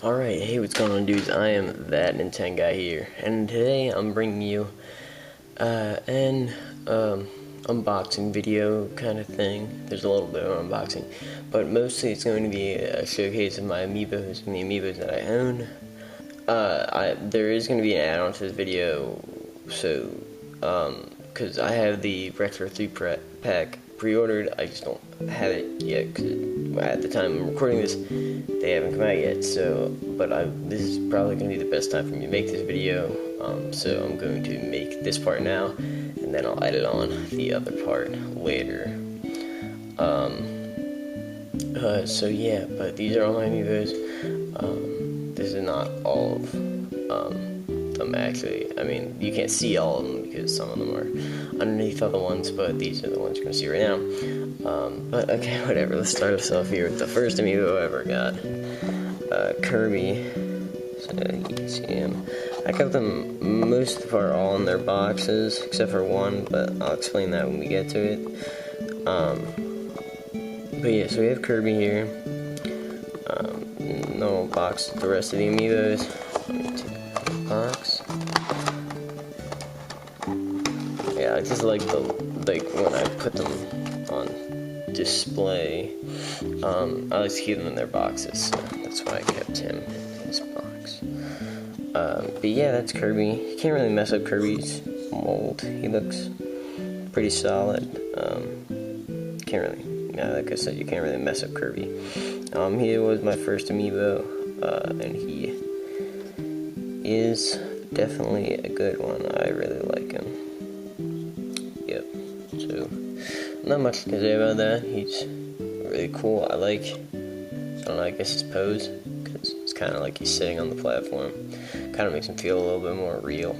Alright, hey, what's going on, dudes? I am ThatNintenGuy here, and today I'm bringing you an unboxing video kind of thing. There's a little bit of unboxing, but mostly it's going to be a showcase of my Amiibos and the Amiibos that I own. There is going to be an add-on to this video, so, because I have the Retro 3 pack pre-ordered. I just don't have it yet, because at the time I'm recording this, they haven't come out yet, so, but this is probably going to be the best time for me to make this video, so I'm going to make this part now, and then I'll edit on the other part later. So yeah, but these are all my Amiibos. This is not all of them, actually. I mean, you can't see all of them because some of them are underneath other ones, but these are the ones you're going to see right now. But okay, whatever. Let's start us off here with the first Amiibo I ever got. Kirby. So you can see him. I got them most of the part all in their boxes, except for one, but I'll explain that when we get to it. But yeah, so we have Kirby here. Normal box. The rest of the Amiibos. Let me take the box. Yeah, I just like when I put them on display. I like to keep them in their boxes, so that's why I kept him in his box. But yeah, that's Kirby. You can't really mess up Kirby's mold. He looks pretty solid. Can't really. Yeah, like I said, you can't really mess up Kirby. He was my first Amiibo, and he is definitely a good one. I really like him. Yep. So, not much to say about that. He's really cool. I don't know, I guess his pose, because it's kind of like he's sitting on the platform. Kind of makes him feel a little bit more real.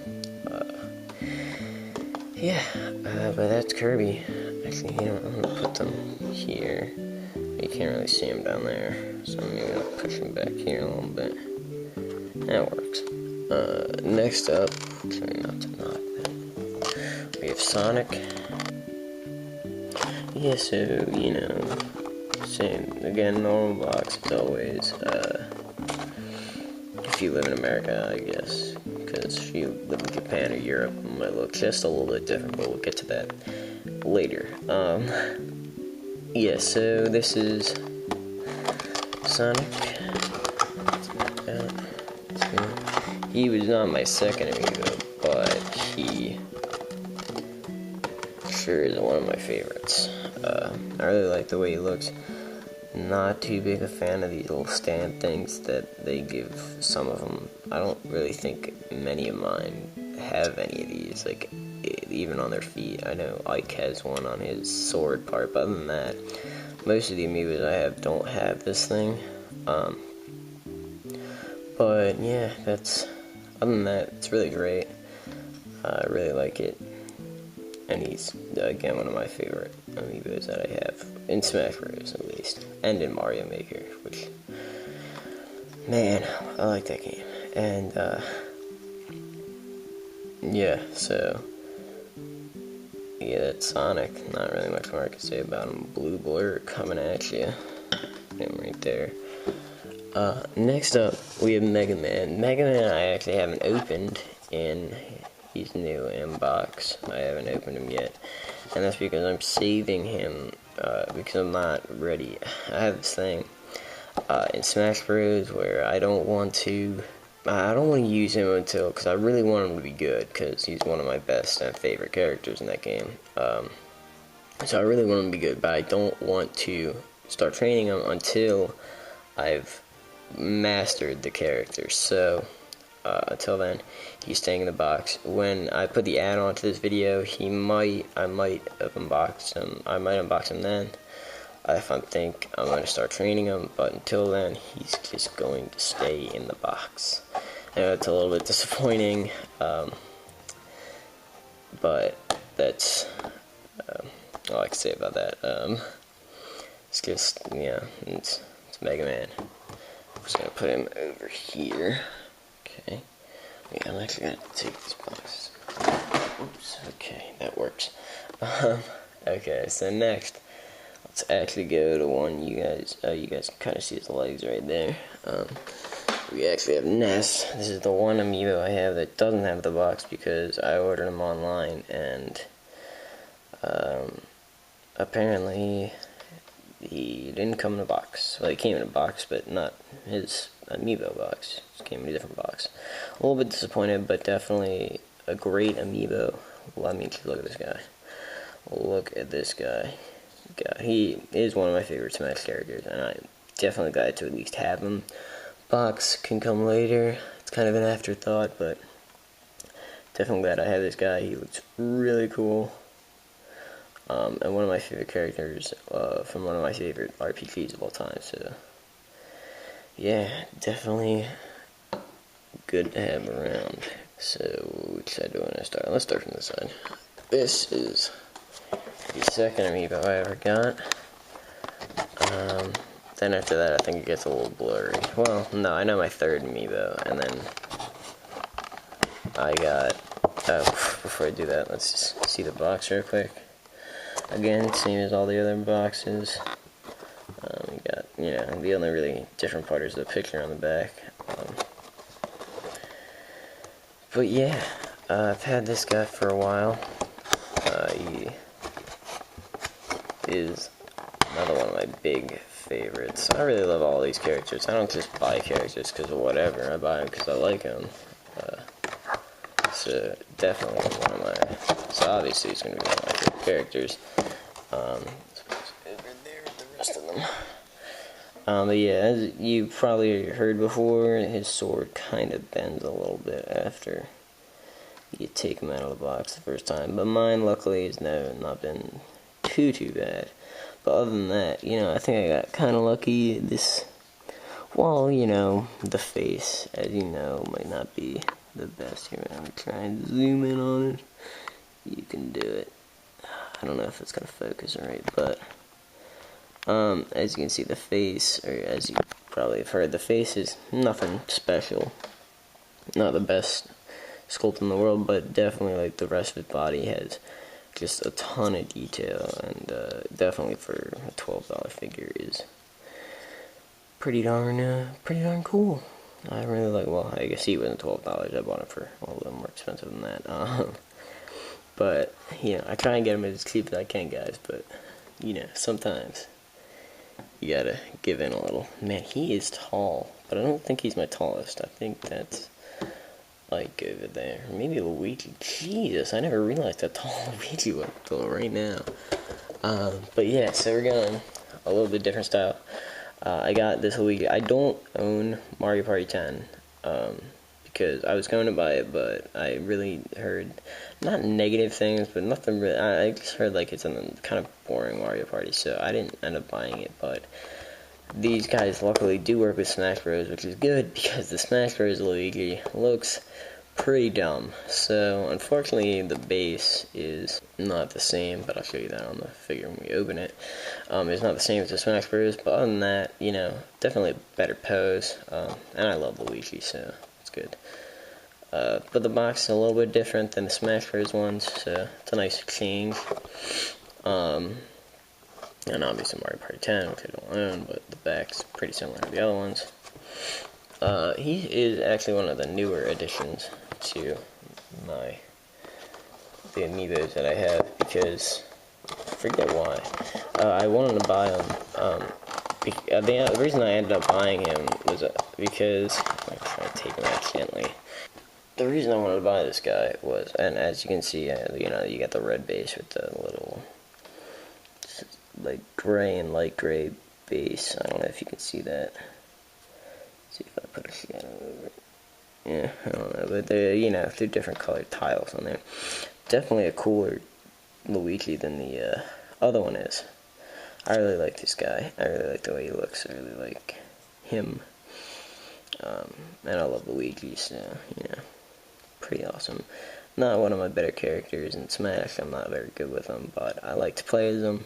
Yeah, but that's Kirby. Actually, I'm gonna put them here. You can't really see him down there, so I'm gonna push him back here a little bit. That works. Next up, try not to knock that. We have Sonic. Yeah, so, same. Again, normal box as always. If you live in America, I guess. Because if you live in Japan or Europe, it might look just a little bit different, but we'll get to that later. Yeah, so this is Sonic. He was not my second Amiibo, but he sure is one of my favorites. I really like the way he looks. Not too big a fan of these little stand things that they give some of them. I don't really think many of mine have any of these, like, even on their feet. I know Ike has one on his sword part, but other than that, most of the Amiibos I have don't have this thing. But yeah, other than that, it's really great. I really like it. And he's, again, one of my favorite Amiibos that I have, in Smash Bros. At least, and in Mario Maker, which, man, I like that game. And, yeah, so, yeah, that's Sonic. Not really much more I can say about him. Blue Blur coming at you. Him right there. Next up, we have Mega Man. Mega Man I actually haven't opened in his new inbox. I haven't opened him yet, and that's because I'm saving him, because I'm not ready. I have this thing, in Smash Bros. Where I don't want to use him until, because I really want him to be good, because he's one of my best and favorite characters in that game. So I really want him to be good, but I don't want to start training him until I've mastered the character. So until then, he's staying in the box. When I put the add-on to this video, I might have unboxed him. I might unbox him then, if I think I'm going to start training him. But until then, he's just going to stay in the box. I know it's a little bit disappointing, but that's all I can say about that. It's just, yeah, it's Mega Man. I'm just going to put him over here. Okay. Yeah, I'm actually going to take these boxes. Oops, okay, that works. Okay, so next, let's actually go to one you guys can kind of see his legs right there. we actually have Ness. This is the one amiibo I have that doesn't have the box because I ordered them online, and apparently he didn't come in a box. Well, he came in a box, but not his amiibo box. It came in a different box. A little bit disappointed, but definitely a great amiibo. Let me look at this guy. Look at this guy. He is one of my favorite Smash characters, and I'm definitely glad to at least have him. Box can come later. It's kind of an afterthought, but definitely glad I have this guy. He looks really cool. And one of my favorite characters from one of my favorite RPGs of all time. So, yeah, definitely good to have around. So, which side do I want to start? Let's start from this side. This is the second amiibo I ever got. Then after that, I think it gets a little blurry. Well, no, I know my third amiibo, and then I got. Oh, before I do that, let's just see the box real quick. Again, same as all the other boxes. We got, the only really different part is the picture on the back. But yeah, I've had this guy for a while. He is another one of my big favorites. I really love all these characters. I don't just buy characters because of whatever. I buy them because I like them. So definitely one of my. So obviously he's going to be one of my favorite characters. Over there, the rest of them. But yeah, as you probably heard before, his sword kind of bends a little bit after you take him out of the box the first time. But mine, luckily, has not been too bad. But other than that, I think I got kind of lucky. Well, the face, as you know, might not be the best. Here, I'm trying to zoom in on it. You can do it. I don't know if it's going to focus right, but as you can see, the face, or as you probably have heard, the face is nothing special. Not the best sculpt in the world, but definitely like the rest of his body has just a ton of detail, and definitely for a $12 figure is pretty darn cool. I really like. Well, I guess he wasn't $12. I bought it for a little more expensive than that. But I try and get him as cheap as I can, guys. But sometimes you gotta give in a little. Man, he is tall, but I don't think he's my tallest. I think that's like over there. Maybe Luigi. Jesus, I never realized how tall Luigi was until right now. But yeah, so we're going a little bit different style. I got this Luigi. I don't own Mario Party 10 because I was going to buy it, but I really heard not negative things, but nothing really. I just heard like it's a kind of boring Mario Party, so I didn't end up buying it. But these guys luckily do work with Smash Bros, which is good because the Smash Bros Luigi looks pretty dumb. So unfortunately the base is not the same, but I'll show you that on the figure when we open it. It's not the same as the Smash Bros, but other than that, definitely a better pose. And I love Luigi, so it's good. But the box is a little bit different than the Smash Bros ones, so it's a nice change. And obviously Mario Party 10, which I don't own, but the back's pretty similar to the other ones. He is actually one of the newer additions to the Amiibos that I have, because I forget why. I wanted to buy him. The reason I ended up buying him was because I'm trying to take him out gently. The reason I wanted to buy this guy was, and as you can see, you got the red base with the little like gray and light gray base. I don't know if you can see that. See if I put a shadow over it. Yeah, I don't know, but they're different colored tiles on there. Definitely a cooler Luigi than the other one is. I really like this guy. I really like the way he looks. I really like him. And I love Luigi, so pretty awesome. Not one of my better characters in Smash. I'm not very good with him, but I like to play as him.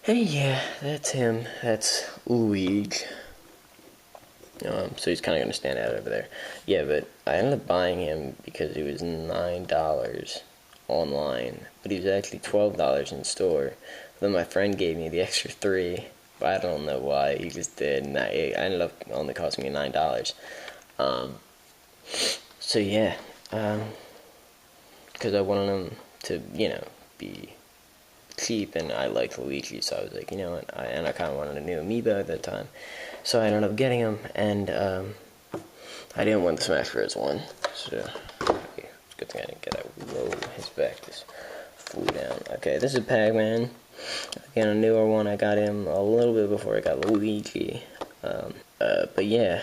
And yeah, that's him. That's Luigi. So he's kind of going to stand out over there. Yeah, but I ended up buying him because he was $9 online, but he was actually $12 in store. Then my friend gave me the extra $3, I don't know why he just did, and it ended up only costing me $9. So yeah, because I wanted him to, be cheap, and I liked Luigi, so I was like, you know what, I kind of wanted a new Amiibo at that time, so I ended up getting him, and I didn't want the Smash Bros. One, so it's a good thing I didn't get that. Whoa, his back just flew down. Okay, this is Pac-Man. Again, a newer one. I got him a little bit before I got Luigi. But yeah,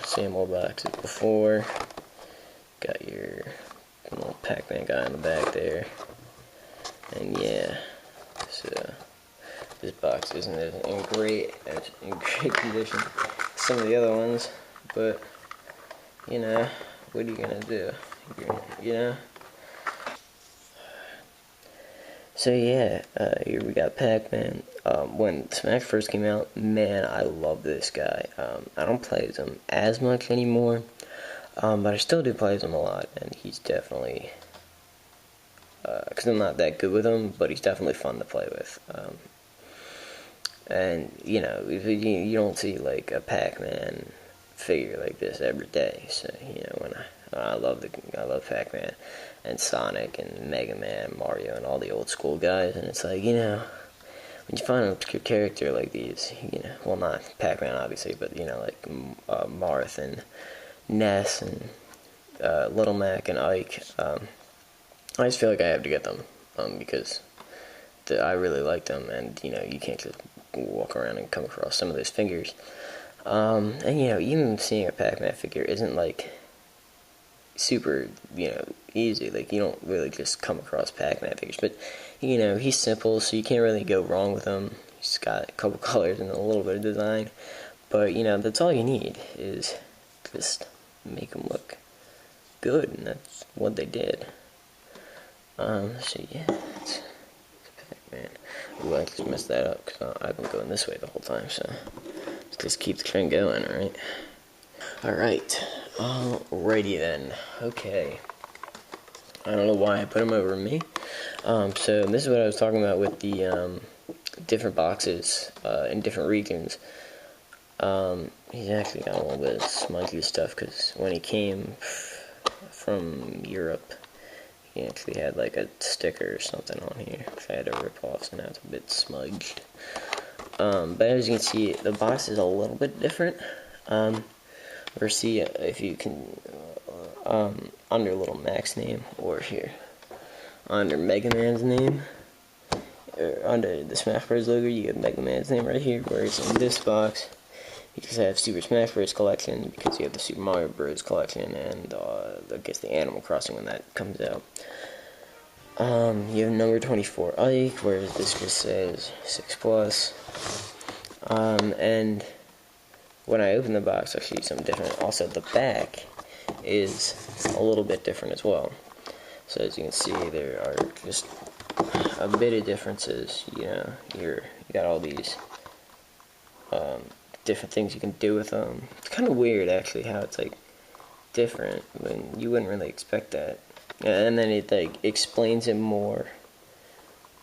same old boxes before. Got your little Pac-Man guy in the back there. And yeah, so this box isn't in great condition. Some of the other ones, but what are you gonna do? So yeah, here we got Pac-Man. When Smash first came out, man, I love this guy. I don't play as him as much anymore, but I still do play as him a lot, and he's definitely, because I'm not that good with him, but he's definitely fun to play with. And, you don't see, like, a Pac-Man figure like this every day, so, when I love Pac-Man and Sonic and Mega Man, Mario, and all the old school guys, and it's like, when you find an obscure character like these, well, not Pac-Man, obviously, but, like, Marth and Ness and Little Mac and Ike, I just feel like I have to get them, because I really like them, and, you can't just walk around and come across some of those figures. And, even seeing a Pac-Man figure isn't, like, super, easy. Like, you don't really just come across Pac-Man figures. But, he's simple, so you can't really go wrong with him. He's got a couple colors and a little bit of design. But, that's all you need, is just make him look good, and that's what they did. So, yeah, it's Pac-Man. Ooh, I just messed that up, because I've been going this way the whole time, so let's just keep the trend going, right? Alright, alrighty then. Okay. I don't know why I put him over me. So this is what I was talking about with the different boxes in different regions. He's actually got a little bit of smudgy stuff, because when he came from Europe, he actually had like a sticker or something on here, which I had to rip off, so now it's a bit smudged. But as you can see, the box is a little bit different. Or see if you can, under Little Mac's name, or here, under Mega Man's name, or under the Smash Bros. Logo, you get Mega Man's name right here, whereas in this box, you just have Super Smash Bros. Collection, because you have the Super Mario Bros. Collection, and I guess the Animal Crossing when that comes out. You have number 24 Ike, whereas this just says 6+, and when I open the box, I see something different. Also, the back is a little bit different as well. So as you can see, there are just a bit of differences. You got all these different things you can do with them. It's kind of weird, actually, how it's like different when you wouldn't really expect that. And then it like explains it more.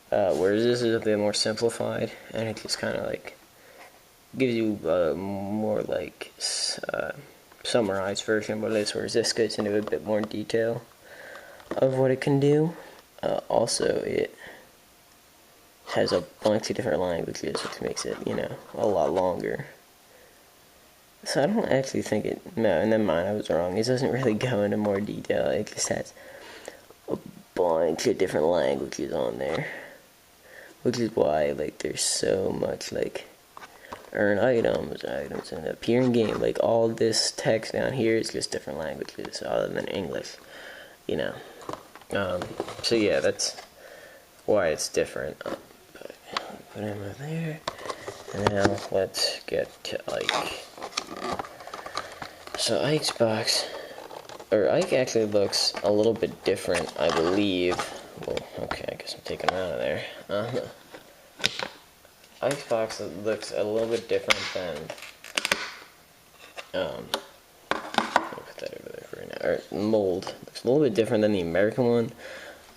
Whereas this is a bit more simplified, and it just kind of like gives you a more like summarized version of what it is, whereas this goes into a bit more detail of what it can do. Also, it has a bunch of different languages, which makes it, a lot longer. So I don't actually think it, no, never mind, I was wrong. It doesn't really go into more detail. It just has a bunch of different languages on there, which is why, like, there's so much, like, earn items, and appear in game. Like, all this text down here is just different languages other than English, So yeah, that's why it's different. But put him over there. And now let's get to Ike. So Ike's box, or Ike actually looks a little bit different, I believe. Well, okay, I guess I'm taking him out of there. Ike's box looks a little bit different than, I'll put that over there for right now, or mold. Looks a little bit different than the American one.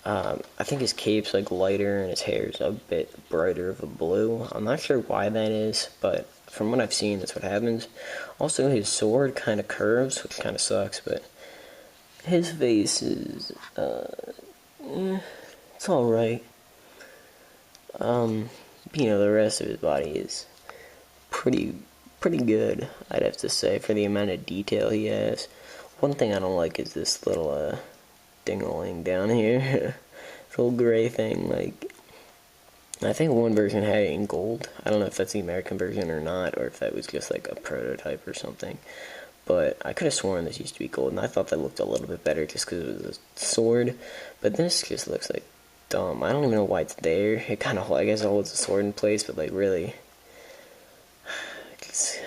I think his cape's like lighter and his hair's a bit brighter of a blue. I'm not sure why that is, but from what I've seen, that's what happens. Also, his sword kind of curves, which kind of sucks, but his face is, it's alright. The rest of his body is pretty good, I'd have to say, for the amount of detail he has. One thing I don't like is this little, ding-a-ling down here. This little gray thing, like, I think one version had it in gold. I don't know if that's the American version or not, or if that was just like a prototype or something. But I could have sworn this used to be gold, and I thought that looked a little bit better just because it was a sword. But this just looks like dumb. I don't even know why it's there. It kind of, I guess, it holds the sword in place, but like really, it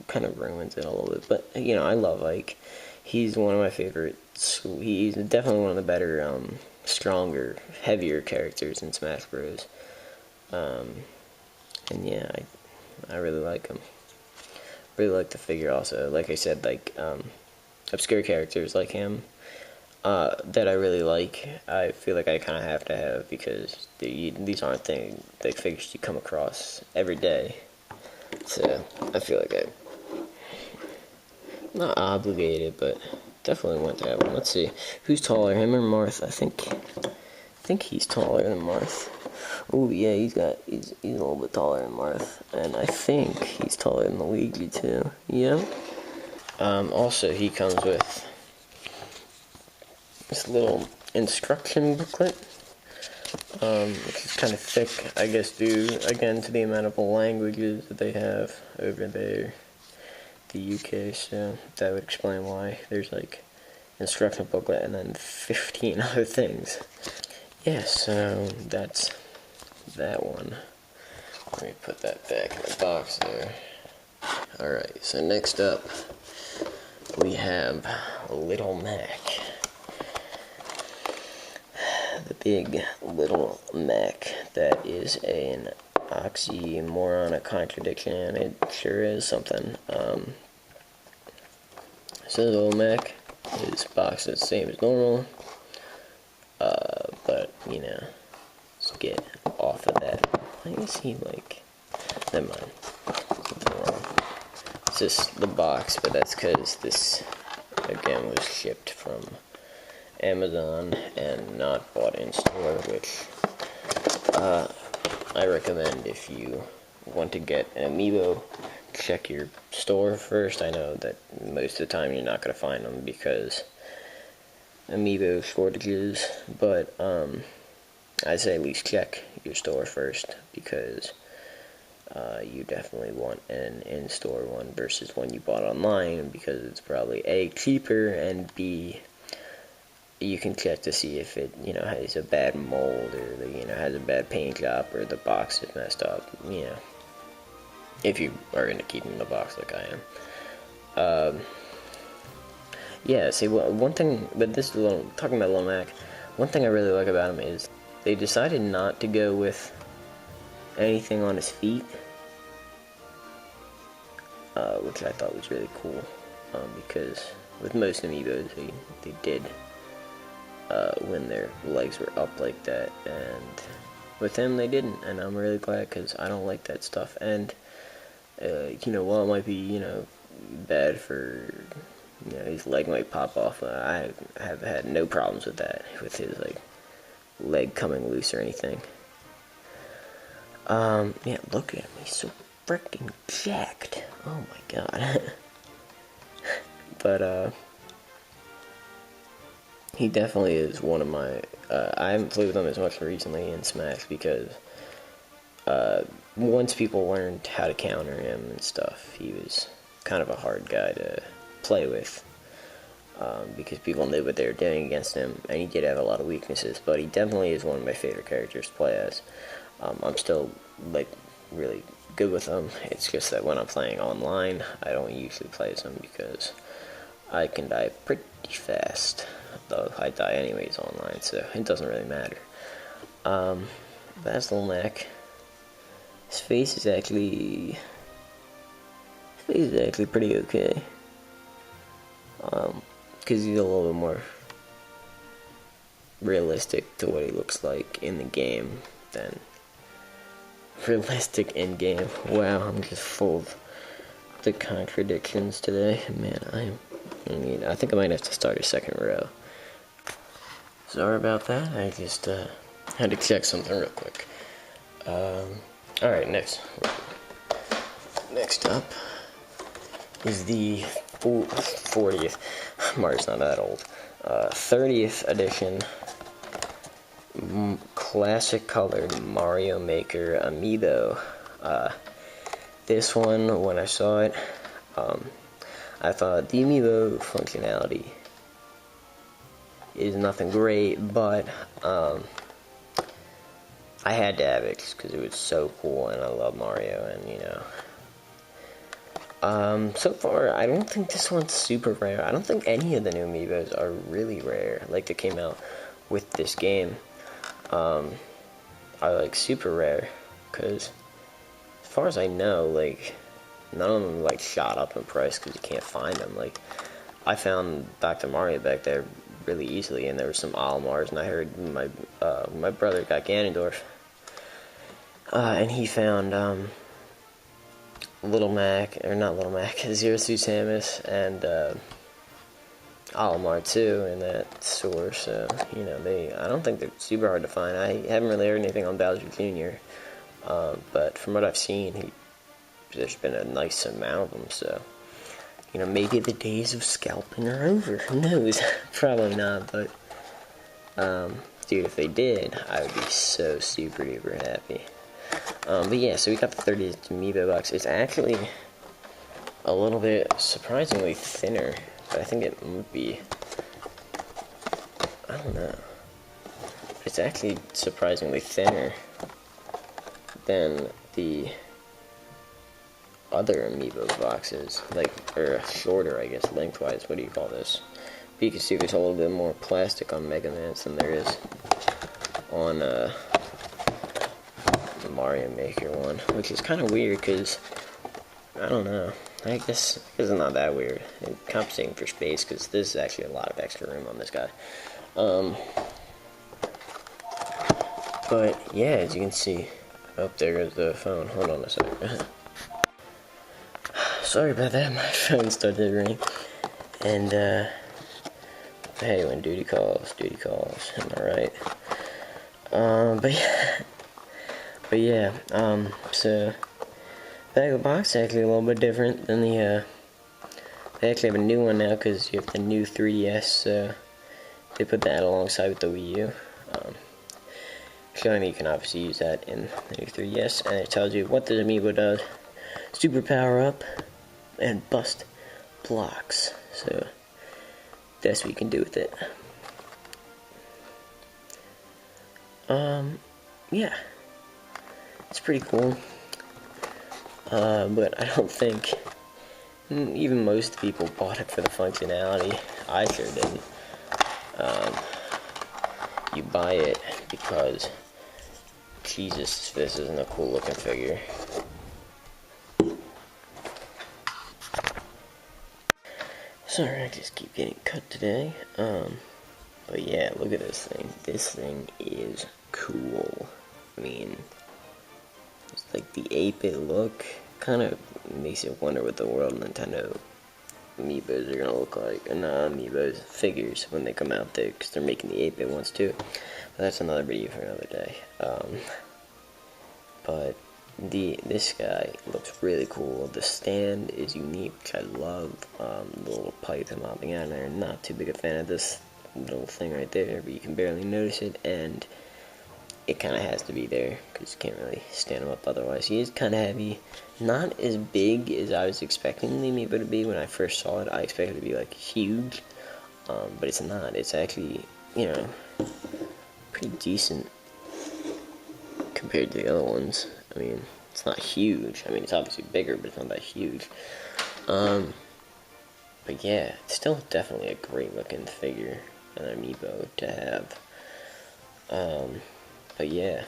kind of ruins it a little bit. But I love Ike. He's one of my favorites. He's definitely one of the better, stronger, heavier characters in Smash Bros. And yeah, I really like him. Really like the figure also. Like I said, like, obscure characters like him, that I really like, I feel like I kind of have to have, because these aren't figures you come across every day. So, I feel like I'm not obligated, but definitely want to have one. Let's see, who's taller, him or Marth? I think he's taller than Marth. Oh yeah, he's a little bit taller than Marth, and I think he's taller than Luigi too. Yeah. Also, he comes with this little instruction booklet, which is kind of thick, I guess, due again to the amount of languages that they have over there, the UK. So that would explain why there's like instruction booklet and then 15 other things. Yeah, so that's that one. Let me put that back in the box there. Alright, so next up we have Little Mac. The big Little Mac. That is an oxymoron, a contradiction, and it sure is something. So Little Mac is boxed the same as normal. But, let's get off of that. Why is he like... Never mind. Something wrong. It's just the box, but that's because this, again, was shipped from Amazon and not bought in store, which I recommend if you want to get an Amiibo. Check your store first. I know that most of the time you're not going to find them because Amiibo shortages, but I say at least check your store first, because you definitely want an in-store one versus one you bought online, because it's probably A, cheaper, and B, you can check to see if it, has a bad mold, or, has a bad paint job, or the box is messed up, if you are going to keep them in the box like I am. Yeah, see, one thing, but this is talking about Lil Mac, one thing I really like about him is they decided not to go with anything on his feet, which I thought was really cool, because with most Amiibos, they did, when their legs were up like that, and with him they didn't, and I'm really glad, because I don't like that stuff, and, while it might be, bad for... his leg might pop off. I have had no problems with that, with his, leg coming loose or anything. Yeah, look at him. He's so freaking jacked. Oh my god. But, he definitely is one of my... I haven't played with him as much recently in Smash because, once people learned how to counter him and stuff, he was kind of a hard guy to play with, because people knew what they were doing against him, and he did have a lot of weaknesses, but he definitely is one of my favorite characters to play as. I'm still, really good with him. It's just that when I'm playing online, I don't usually play as him because I can die pretty fast, though I die anyways online, so it doesn't really matter. That's Lil Mac. His face is actually pretty okay. Because he's a little bit more realistic to what he looks like in the game than realistic in game. Wow, I'm just full of the contradictions today. Man, I think I might have to start a second row. Sorry about that. I just had to check something real quick. Alright, next up is the 40th, Mario's not that old, 30th edition classic colored Mario Maker Amiibo. This one, when I saw it, I thought the Amiibo functionality is nothing great, but I had to have it just because it was so cool and I love Mario, and you know. So far, I don't think this one's super rare. I don't think any of the new Amiibos are really rare, like that came out with this game. Are like super rare, because as far as I know, like, none of them like shot up in price because you can't find them. Like, I found Dr. Mario back there really easily, and there were some Olimars, and I heard my brother got Ganondorf, and he found Little Mac, or not Little Mac, Zero Suit Samus, and Olimar too in that store. So you know, I don't think they're super hard to find. I haven't really heard anything on Bowser Jr., but from what I've seen, there's been a nice amount of them. So you know, maybe the days of scalping are over. Who knows? Probably not, but dude, if they did, I would be so super duper happy. But yeah, so we got the 30th Amiibo box. It's actually a little bit surprisingly thinner, but I think it would be, I don't know, it's actually surprisingly thinner than the other Amiibo boxes, like, or shorter, I guess, lengthwise. What do you call this? But you can see there's a little bit more plastic on Mega Man's than there is on the Mario Maker one, which is kind of weird, because I don't know, I guess it's not that weird. It's compensating for space, because this is actually a lot of extra room on this guy. But yeah, as you can see, oh, there goes the phone. Hold on a second. Sorry about that, my phone started to ring. And hey, when duty calls, am I right? But yeah, so back of the box is actually a little bit different than the, they actually have a new one now, because you have the new 3DS, so they put that alongside with the Wii U, showing that you can obviously use that in the new 3DS, and it tells you what the Amiibo does: super power up, and bust blocks, so that's what you can do with it. Yeah. It's pretty cool, but I don't think even most people bought it for the functionality. I sure didn't. You buy it because, Jesus, this isn't a cool looking figure. Sorry, I just keep getting cut today. But yeah, look at this thing. This thing is cool. I mean, it's like the 8-bit look. Kind of makes you wonder what the World Nintendo Amiibos are gonna look like. And Amiibos figures when they come out there, because they're making the 8-bit ones too. But that's another video for another day. But this guy looks really cool. The stand is unique, which I love. The little pipe I'm mopping out of there. Not too big a fan of this little thing right there, but you can barely notice it, and it kind of has to be there, because you can't really stand him up otherwise. He is kind of heavy. Not as big as I was expecting the Amiibo to be when I first saw it. I expected it to be, like, huge, but it's not. It's actually, you know, pretty decent compared to the other ones. I mean, it's not huge. I mean, it's obviously bigger, but it's not that huge. But yeah, it's still definitely a great looking figure, an Amiibo to have. But yeah,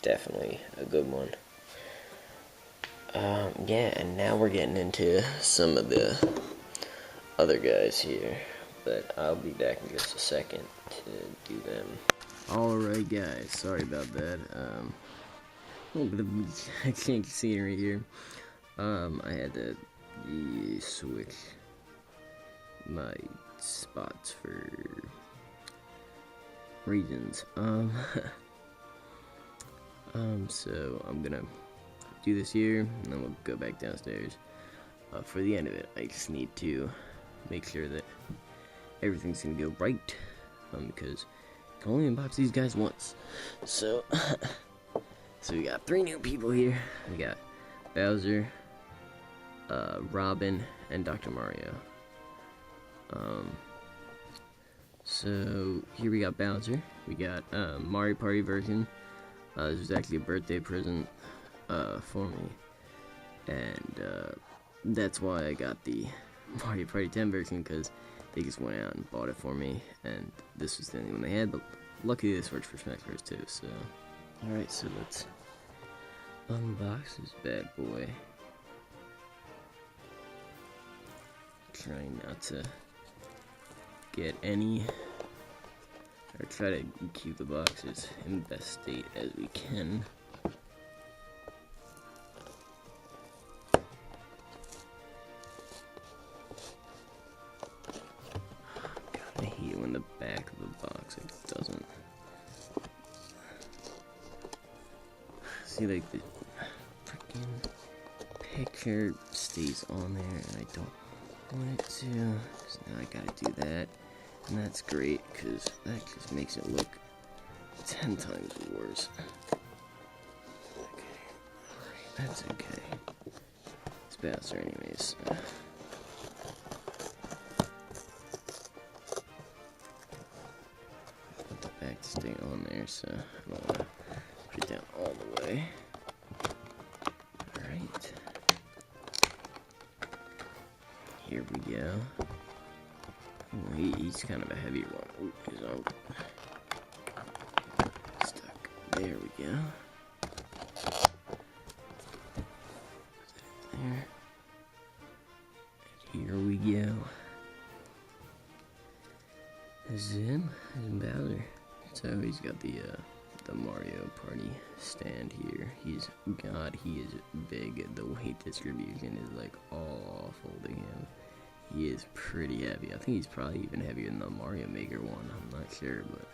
definitely a good one. Yeah, and now we're getting into some of the other guys here. but I'll be back in just a second to do them. Alright guys, sorry about that. A little bit of exchange scenery here. I had to switch my spots for reasons. So I'm gonna do this here, and then we'll go back downstairs. For the end of it, I just need to make sure that everything's gonna go right, because I can only unbox these guys once. So, so we got 3 new people here. We got Bowser, Robin, and Dr. Mario. So here we got Bowser. We got Mario Party version. This was actually a birthday present for me, and that's why I got the Mario Party 10 version, because they just went out and bought it for me, and this was the only one they had, but luckily this works for Smash Bros. Too, so. Alright, so let's unbox this bad boy. Trying not to get any, or try to keep the boxes in the best state as we can. God, I hate it when the back of the box doesn't. See, like the freaking picture stays on there, and I don't want it to. So now I gotta do that. And that's great, because that just makes it look 10 times worse. Okay, alright, that's okay. It's Bowser anyways. Want the back to stay on there, so I don't want to put it down all the way. Alright. Here we go. He's kind of a heavy one. Ooh, he's all stuck. There we go. There. And here we go. This is him. This is Bowser. So he's got the Mario Party stand here. God, he is big. The weight distribution is like all awful to him. He is pretty heavy. I think he's probably even heavier than the Mario Maker one. I'm not sure, but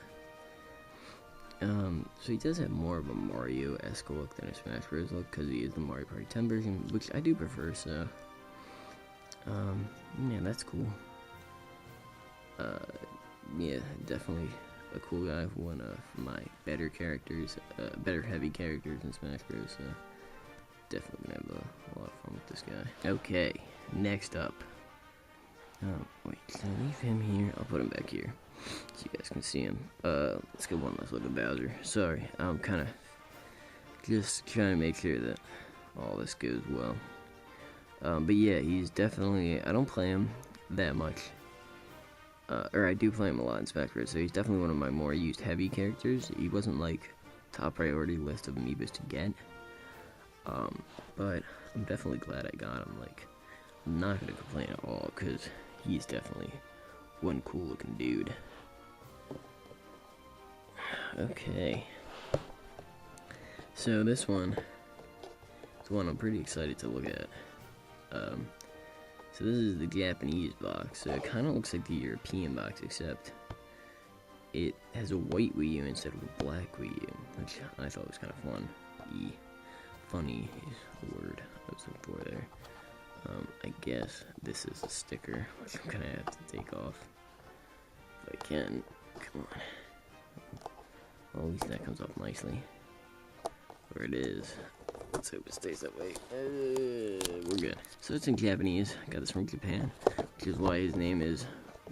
so he does have more of a Mario-esque look than a Smash Bros. Look, because he is the Mario Party 10 version, which I do prefer. So, yeah, that's cool. Yeah, definitely a cool guy. One of my better characters, better heavy characters in Smash Bros. So, definitely gonna have a lot of fun with this guy. Okay, next up. Wait, can I leave him here? I'll put him back here so you guys can see him. Let's get one last look at Bowser. Sorry, I'm kind of just trying to make sure that all this goes well. But yeah, he's definitely, I don't play him that much. Or I do play him a lot in Smash Bros. So he's definitely one of my more used heavy characters. He wasn't like top priority list of Amiibos to get. But I'm definitely glad I got him. Like, I'm not gonna complain at all, because he's definitely one cool looking dude. Okay. So this one is one I'm pretty excited to look at. So this is the Japanese box. So it kind of looks like the European box, except it has a white Wii U instead of a black Wii U, which I thought was kind of fun. Funny is the word I was looking for there. I guess this is a sticker, which I'm gonna have to take off if I can. Come on. Well, at least that comes off nicely. Where it is. Let's hope it stays that way. We're good. So it's in Japanese. I got this from Japan, which is why his name is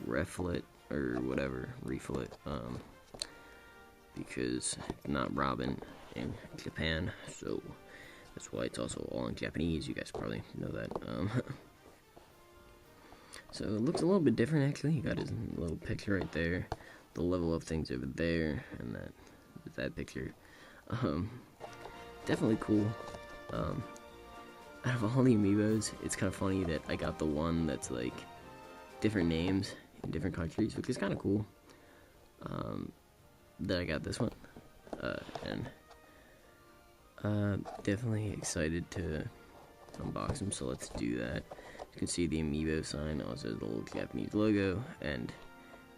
Reflet or whatever, Reflet. Because it's not Robin in Japan, so that's why it's also all in Japanese. You guys probably know that. So it looks a little bit different, actually. He got his little picture right there, the level of things over there, and that picture. Definitely cool. Out of all the Amiibos, it's kind of funny that I got the one that's like different names. in different countries, which is kind of cool. That I got this one, and definitely excited to unbox them. So let's do that. You can see the Amiibo sign, also the little Japanese logo, and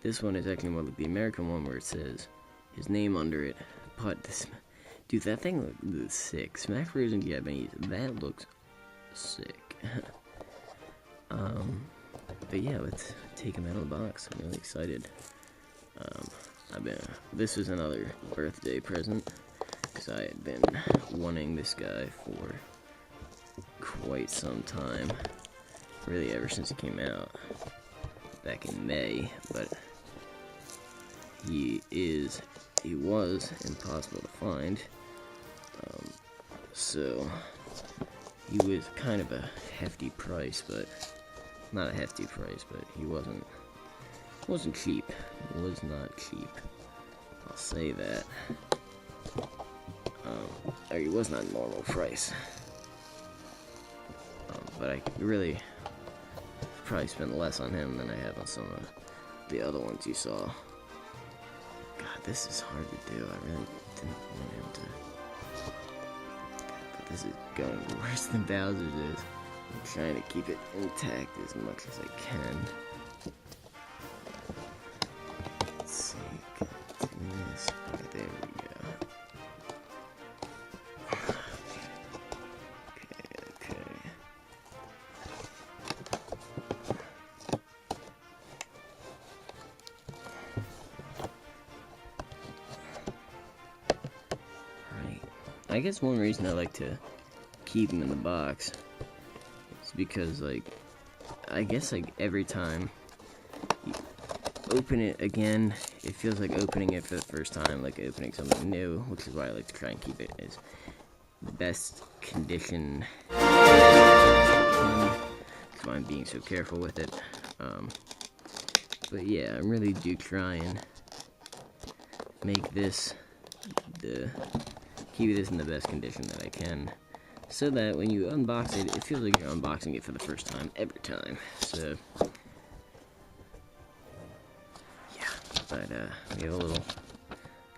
this one is actually more like the American one where it says his name under it. But this, dude, that thing looks sick. Smash Bros in Japanese, that looks sick. But yeah, let's take him out of the box. I'm really excited. This was another birthday present, because I had been wanting this guy for quite some time. Really ever since he came out back in May, but he was impossible to find. So he was kind of a hefty price, but not a hefty price, but he wasn't cheap. Was not cheap. I'll say that. Or he was not normal price. But I really probably spent less on him than I have on some of the other ones you saw. God, this is hard to do. I really didn't want him to. But this is going worse than Bowser's is. I'm trying to keep it intact as much as I can. Let's see. This. Right, there we go. Okay. Right. I guess one reason I like to keep them in the box is because, like, I guess, like, every time you open it again, it feels like opening it for the first time, like opening something new, which is why I like to try and keep it as best condition. That's why I'm being so careful with it. But yeah, I really do try and make this keep this in the best condition that I can, so that when you unbox it, it feels like you're unboxing it for the first time every time. So yeah, but we have a little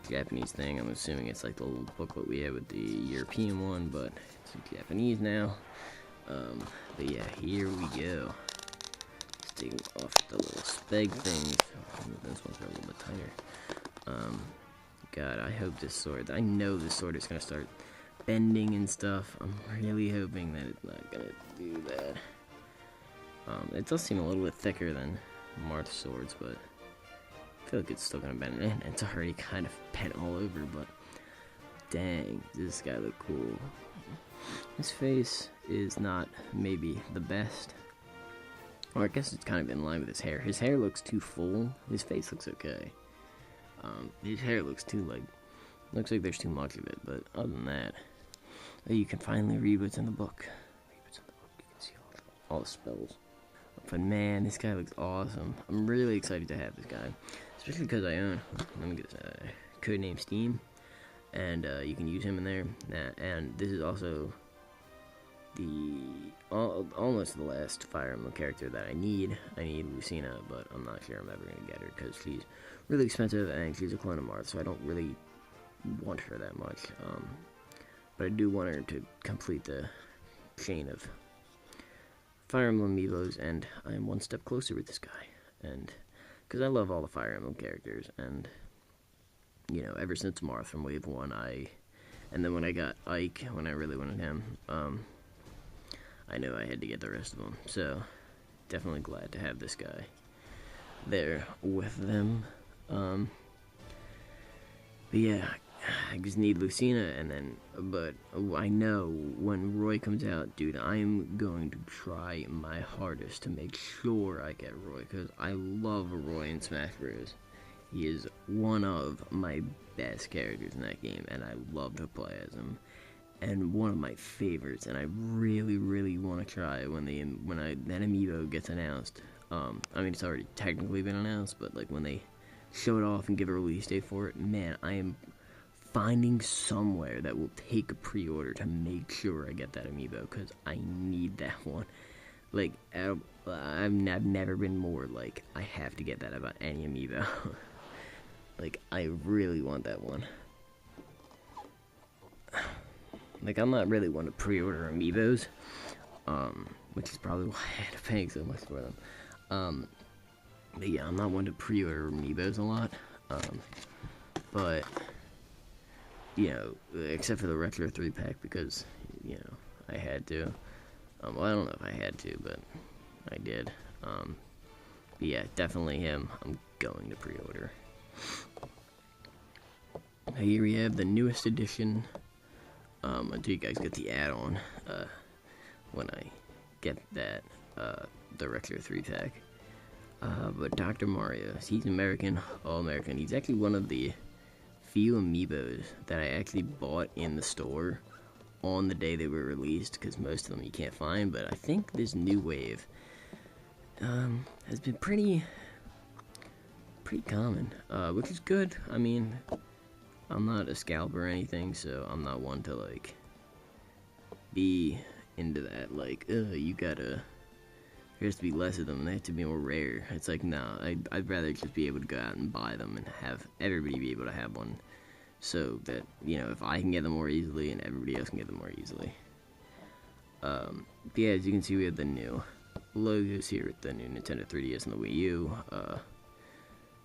Japanese thing. I'm assuming it's like the little booklet we had with the European one, but it's Japanese now. But yeah, here we go. Let's take off the little speg things. This one's a little bit tighter. God, I hope this sword, I know this sword is gonna start bending and stuff. I'm really hoping that it's not gonna do that. It does seem a little bit thicker than Marth's swords, but I feel like it's still gonna bend, and it's already kind of bent all over, but dang, does this guy look cool. His face is not maybe the best, or I guess it's kind of in line with his hair. His hair looks too full, his face looks okay. His hair looks looks like there's too much of it, but other than that, you can finally read what's in the book. You can see all the spells. But man, this guy looks awesome. I'm really excited to have this guy, especially because I own, let me get this, codename Steam, and you can use him in there. And this is also almost the last Fire Emblem character that I need. I need Lucina, but I'm not sure I'm ever going to get her because she's really expensive and she's a clone of Marth, so I don't really want her that much. But I do want her to complete the chain of Fire Emblem Amiibos, and I am one step closer with this guy. And because I love all the Fire Emblem characters, and you know, ever since Marth from Wave 1, and then when I got Ike, when I really wanted him, I knew I had to get the rest of them. So definitely glad to have this guy there with them. But yeah, I just need Lucina, and then, but I know when Roy comes out, dude, I'm going to try my hardest to make sure I get Roy, because I love Roy in Smash Bros. He is one of my best characters in that game, and I love to play as him, and one of my favorites, and I really, really want to try when that Amiibo gets announced. I mean, it's already technically been announced, but like when they show it off and give a release date for it, man, I am finding somewhere that will take a pre-order to make sure I get that Amiibo, because I need that one. like, I've never been more like, I have to get that about any amiibo. Like, I really want that one. Like, I'm not really one to pre-order amiibos, which is probably why I had to pay so much for them. But yeah, I'm not one to pre-order amiibos a lot, but, you know, except for the regular 3-pack, because, you know, I had to. Well, I don't know if I had to, but I did. But yeah, definitely him. I'm going to pre-order. Here we have the newest edition. Until you guys get the add-on, when I get that, the regular 3-pack. But Dr. Mario, he's American, all American. He's actually one of the few amiibos that I actually bought in the store on the day they were released, because most of them you can't find. But I think this new wave has been pretty common, which is good. I mean, I'm not a scalper or anything, so I'm not one to like be into that, like, you gotta, there has to be less of them, they have to be more rare. It's like, no, I'd rather just be able to go out and buy them and have everybody be able to have one, so that, you know, if I can get them more easily and everybody else can get them more easily. But yeah, as you can see, we have the new logos here with the new Nintendo 3DS and the Wii U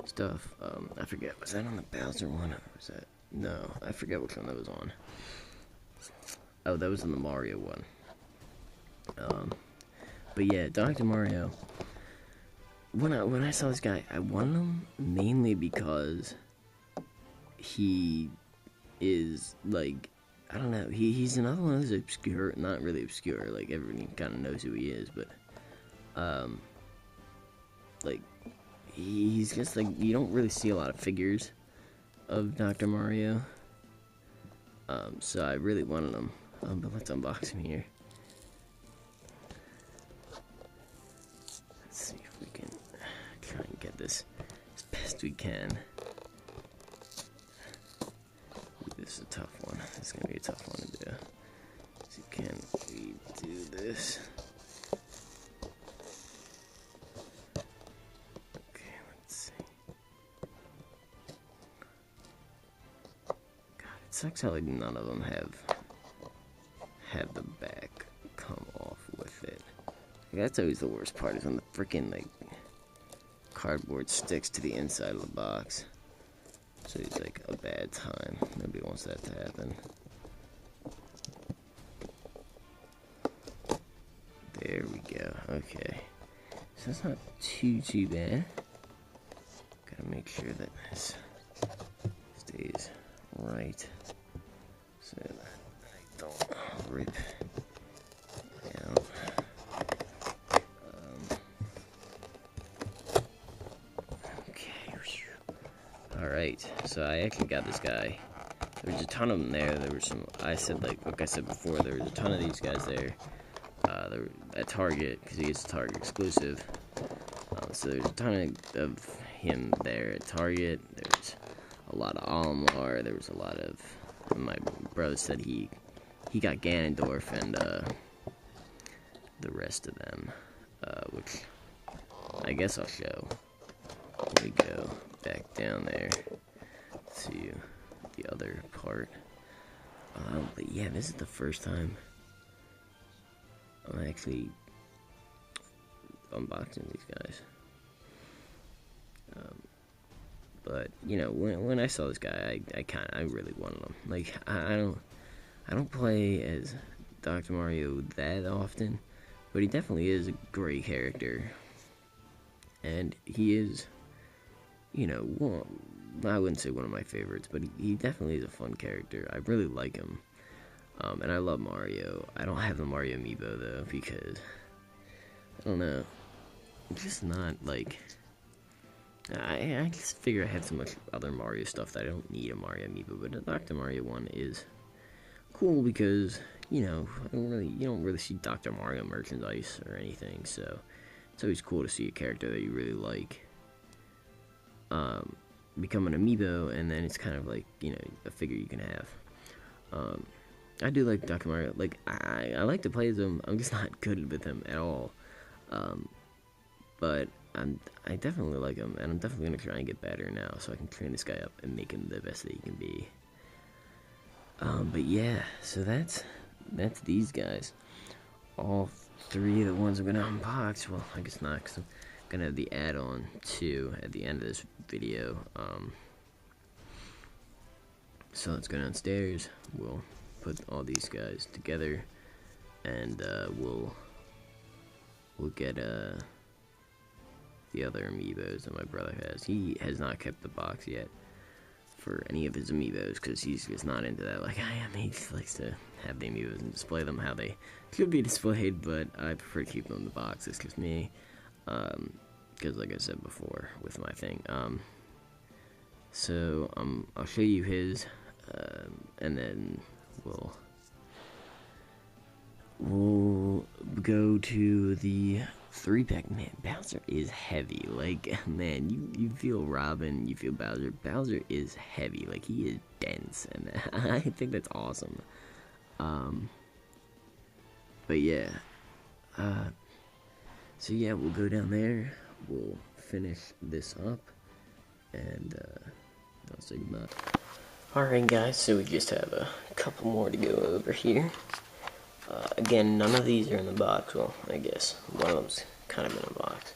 stuff. I forget, was that on the Bowser one, or was that, no, I forget which one that was on. Oh, that was on the Mario one. But yeah, Dr. Mario, when I saw this guy, I wanted him mainly because he is, like, I don't know, he's another one of those obscure, not really obscure, like, everybody kind of knows who he is, but, like, he's just, like, you don't really see a lot of figures of Dr. Mario, so I really wanted him, but let's unbox him here. Let's see if we can try and get this as best we can. This is a tough one. This is gonna be a tough one to do. So can we do this? Okay, let's see. God, it sucks how like none of them have the back come off with it. That's always the worst part, is when the freaking like cardboard sticks to the inside of the box. So it's like a bad time. Nobody wants that to happen. There we go. Okay. So that's not too bad. Gotta make sure that this stays right, so that I don't rip out. Alright, so I actually got this guy. There was a ton of them there. There were some, like I said before, there was a ton of these guys there. They were at Target, because he is a Target exclusive. So there's a ton of him there at Target. There's a lot of Olimar. There was a lot of, my brother said he got Ganondorf and the rest of them, which I guess I'll show. Let me go back down there to the other part. But yeah, this is the first time I'm actually unboxing these guys. But you know, when I saw this guy, I really wanted him. Like, I don't play as Dr. Mario that often, but he definitely is a great character, and he is, you know, well, I wouldn't say one of my favorites, but he definitely is a fun character. I really like him, and I love Mario. I don't have the Mario Amiibo though, because I don't know, I'm just not like, I just figure I have so much other Mario stuff that I don't need a Mario Amiibo. But the Dr. Mario one is cool because, you know, you don't really see Dr. Mario merchandise or anything, so it's always cool to see a character that you really like become an Amiibo, and then it's kind of like, you know, a figure you can have. I do like Dr. Mario. Like, I like to play as him. I'm just not good with him at all. But I definitely like him, and I'm definitely gonna try and get better now, so I can train this guy up and make him the best that he can be. But yeah, so that's these guys. All three of the ones I'm gonna unbox. Well, I guess not, because I'm gonna have the add-on too at the end of this video. So let's go downstairs. We'll put all these guys together, and we'll get the other amiibos that my brother has. He has not kept the box yet for any of his amiibos because he's just not into that like I am. He just likes to have the amiibos and display them how they should be displayed, but I prefer to keep them in the box. It's just me, because like I said before with my thing. So I'll show you his, and then we'll go to the 3-pack. Man, Bowser is heavy. Like, man, you feel Robin, you feel Bowser. Bowser is heavy. Like, he is dense, and I think that's awesome. But yeah, so yeah, we'll go down there. We'll finish this up, and I'll say goodbye. Alright guys, so we just have a couple more to go over here. Again, none of these are in the box. Well, I guess one of them's kind of in a box.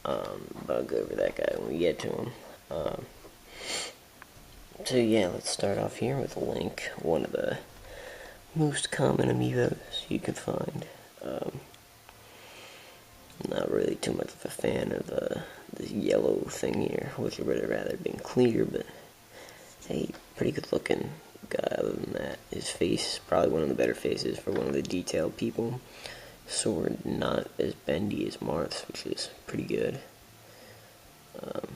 But I'll go over that guy when we get to him. So yeah, let's start off here with Link, one of the most common amiibos you can find. Not really too much of a fan of this yellow thing here, which would have rather been clear, but hey, pretty good looking guy. Other than that, his face is probably one of the better faces for one of the detailed people. Sword not as bendy as Marth's, which is pretty good. But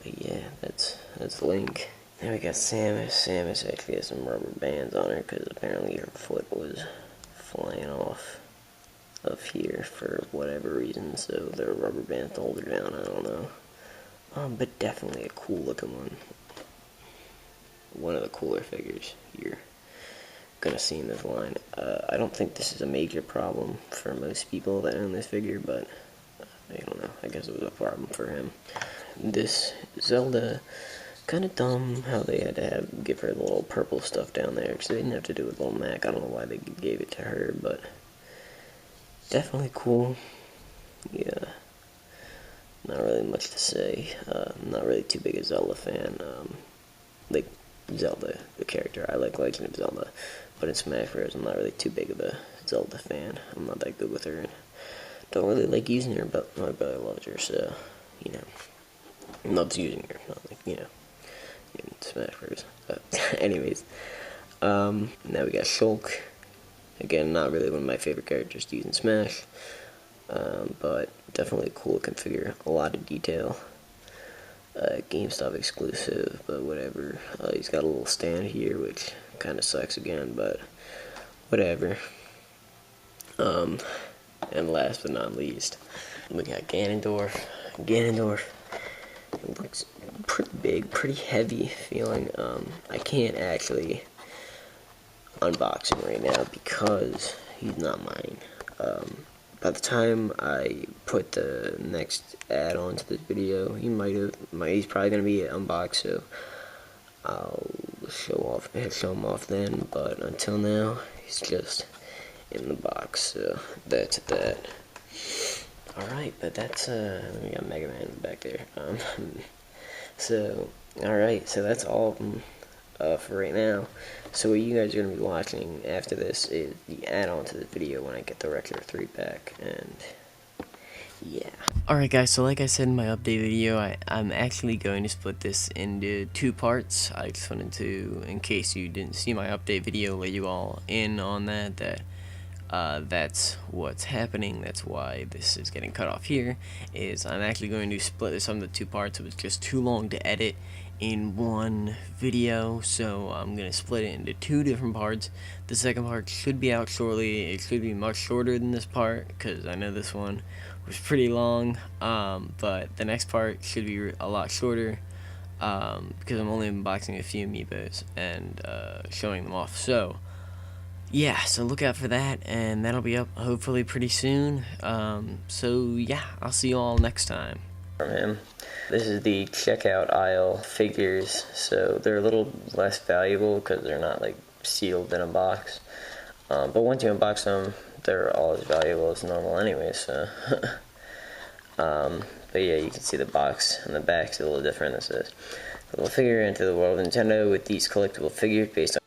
yeah, that's Link. Then we got Samus. Samus actually has some rubber bands on her because apparently her foot was flying off of here for whatever reason, so there are rubber bands to hold her down. I don't know. But definitely a cool looking one. One of the cooler figures you're gonna see in this line. I don't think this is a major problem for most people that own this figure, but I don't know. I guess it was a problem for him. This Zelda, kind of dumb how they had to give her the little purple stuff down there, because they didn't have to do it with little Mac. I don't know why they gave it to her, but definitely cool. Yeah, not really much to say. I'm not really too big a Zelda fan. Like Zelda, the character. I like Legend of Zelda, but in Smash Bros. I'm not really too big of a Zelda fan. I'm not that good with her, and don't really like using her, but my brother loves her, so, you know, loves using her, not like, you know, in Smash Bros. But anyways, now we got Shulk. Again, not really one of my favorite characters to use in Smash, but definitely a cool looking figure, a lot of detail. GameStop exclusive, but whatever. He's got a little stand here, which kind of sucks again, but whatever. And last but not least, we got Ganondorf. Ganondorf, it looks pretty big, pretty heavy feeling. I can't actually unbox him right now because he's not mine. By the time I put the next add-on to this video, he's probably gonna be unboxed, so I'll show him off then. But until now, he's just in the box. So that's that. All right, but that's we got Mega Man back there. So all right, so that's all of them for right now. So what you guys are going to be watching after this is the add-on to this video when I get the regular 3-pack, and yeah. Alright guys, so like I said in my update video, I'm actually going to split this into 2 parts. I just wanted to, in case you didn't see my update video, let you all in on that that's what's happening. That's why this is getting cut off here, is I'm actually going to split this up into 2 parts. It was just too long to edit in one video, so I'm gonna split it into 2 different parts. The second part should be out shortly. It should be much shorter than this part, because I know this one was pretty long, but the next part should be a lot shorter, because I'm only unboxing a few amiibos and showing them off. So yeah, so look out for that, and that'll be up hopefully pretty soon. So yeah, I'll see you all next time. From him. This is the checkout aisle figures, so they're a little less valuable because they're not like sealed in a box. But once you unbox them, they're all as valuable as normal anyway, so. But yeah, you can see the box and the back's a little different. This is a little figure into the world of Nintendo with these collectible figures based on